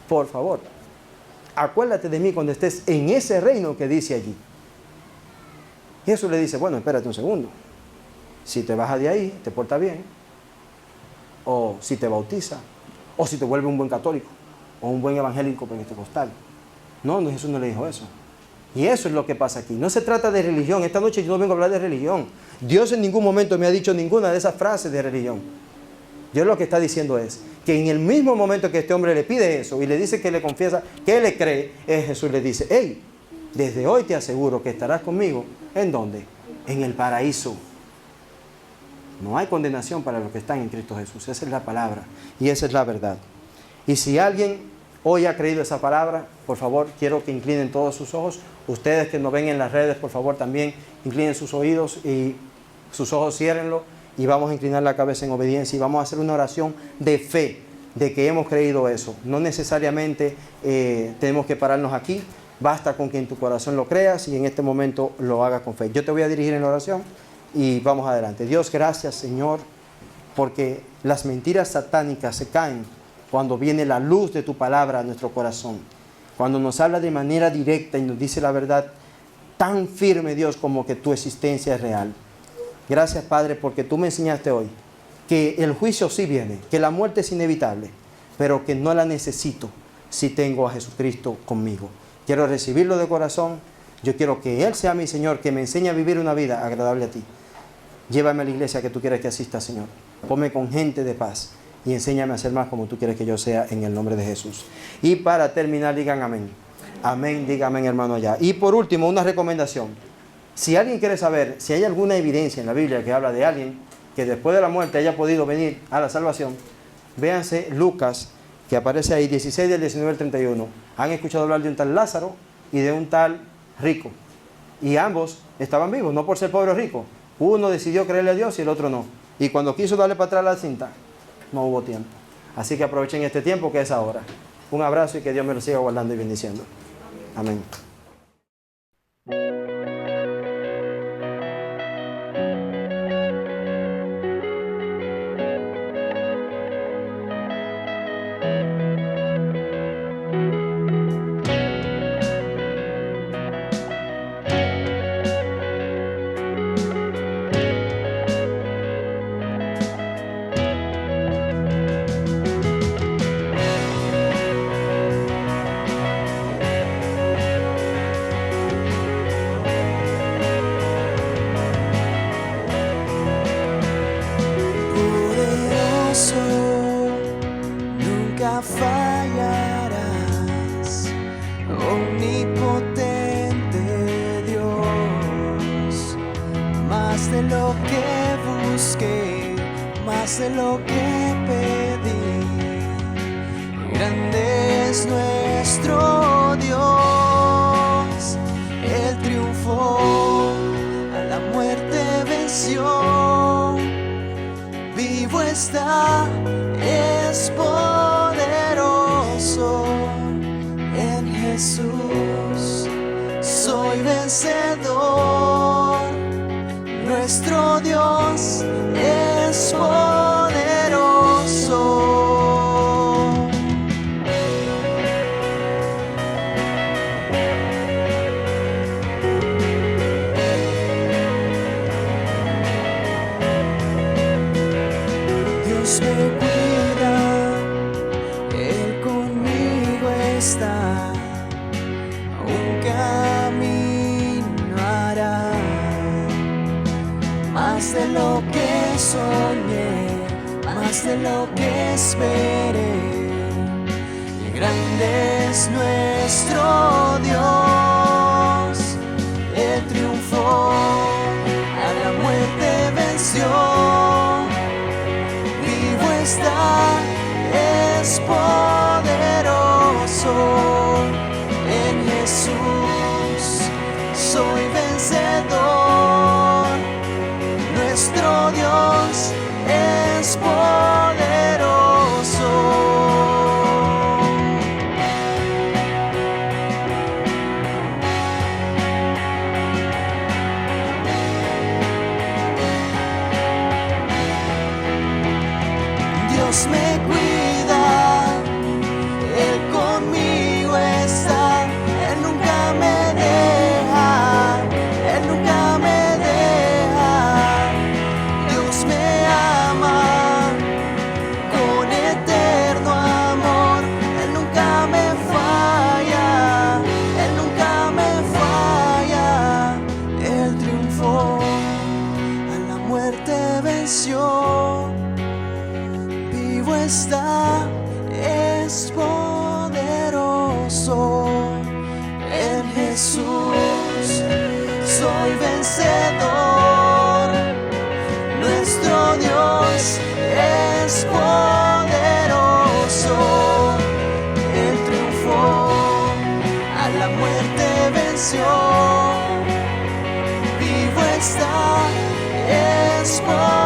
por favor, acuérdate de mí cuando estés en ese reino que dice allí. Y Jesús le dice, bueno, espérate un segundo. Si te bajas de ahí, te portas bien, o si te bautiza, o si te vuelve un buen católico, o un buen evangélico pentecostal. No, Jesús no le dijo eso. Y eso es lo que pasa aquí. No se trata de religión. Esta noche yo no vengo a hablar de religión. Dios en ningún momento me ha dicho ninguna de esas frases de religión. Dios lo que está diciendo es que en el mismo momento que este hombre le pide eso y le dice que le confiesa que él le cree, Jesús le dice, hey, desde hoy te aseguro que estarás conmigo. ¿En dónde? En el paraíso. No hay condenación para los que están en Cristo Jesús. Esa es la palabra y esa es la verdad. Y si alguien hoy ha creído esa palabra, por favor, quiero que inclinen todos sus ojos. Ustedes que nos ven en las redes, por favor, también inclinen sus oídos y sus ojos ciérrenlo. Y vamos a inclinar la cabeza en obediencia y vamos a hacer una oración de fe, de que hemos creído eso. No necesariamente tenemos que pararnos aquí. Basta con que en tu corazón lo creas y en este momento lo hagas con fe. Yo te voy a dirigir en la oración y vamos adelante. Dios, gracias, Señor, porque las mentiras satánicas se caen cuando viene la luz de tu palabra a nuestro corazón. Cuando nos habla de manera directa y nos dice la verdad tan firme, Dios, como que tu existencia es real. Gracias, Padre, porque tú me enseñaste hoy que el juicio sí viene, que la muerte es inevitable, pero que no la necesito si tengo a Jesucristo conmigo. Quiero recibirlo de corazón. Yo quiero que Él sea mi Señor, que me enseñe a vivir una vida agradable a ti. Llévame a la iglesia que tú quieres que asista, Señor. Ponme con gente de paz y enséñame a ser más como tú quieres que yo sea, en el nombre de Jesús. Y para terminar, digan amén. Amén, digan amén, hermano, allá. Y por último, una recomendación. Si alguien quiere saber si hay alguna evidencia en la Biblia que habla de alguien que después de la muerte haya podido venir a la salvación, véanse Lucas, que aparece ahí, 16 del 19 al 31. Han escuchado hablar de un tal Lázaro y de un tal rico. Y ambos estaban vivos, no por ser pobre o rico. Uno decidió creerle a Dios y el otro no. Y cuando quiso darle para atrás la cinta, no hubo tiempo. Así que aprovechen este tiempo que es ahora. Un abrazo y que Dios me lo siga guardando y bendiciendo. Amén. más de lo que pedí. Grande es nuestro Dios, Él triunfó, a la muerte venció. Vivo está, es poderoso en Jesús. Soy vencedor, nuestro Dios es poderoso. Dios me cuida, Él conmigo está, un camino hará, más de lo que soñé, más de lo que esperé. Y grande es nuestro Dios, Él triunfó, a la muerte venció. Vivo está, es poderoso en Jesús. Soy vencedor, nuestro Dios es poderoso. Dios me cuida, Él conmigo está, Él nunca me deja, Él nunca me deja. Dios me ama con eterno amor, Él nunca me falla, Él nunca me falla. Él triunfó, a la muerte venció. Vivo está, es poderoso en Jesús. Soy vencedor, nuestro Dios es poderoso. Él triunfó, a la muerte venció. Vivo está, es poderoso.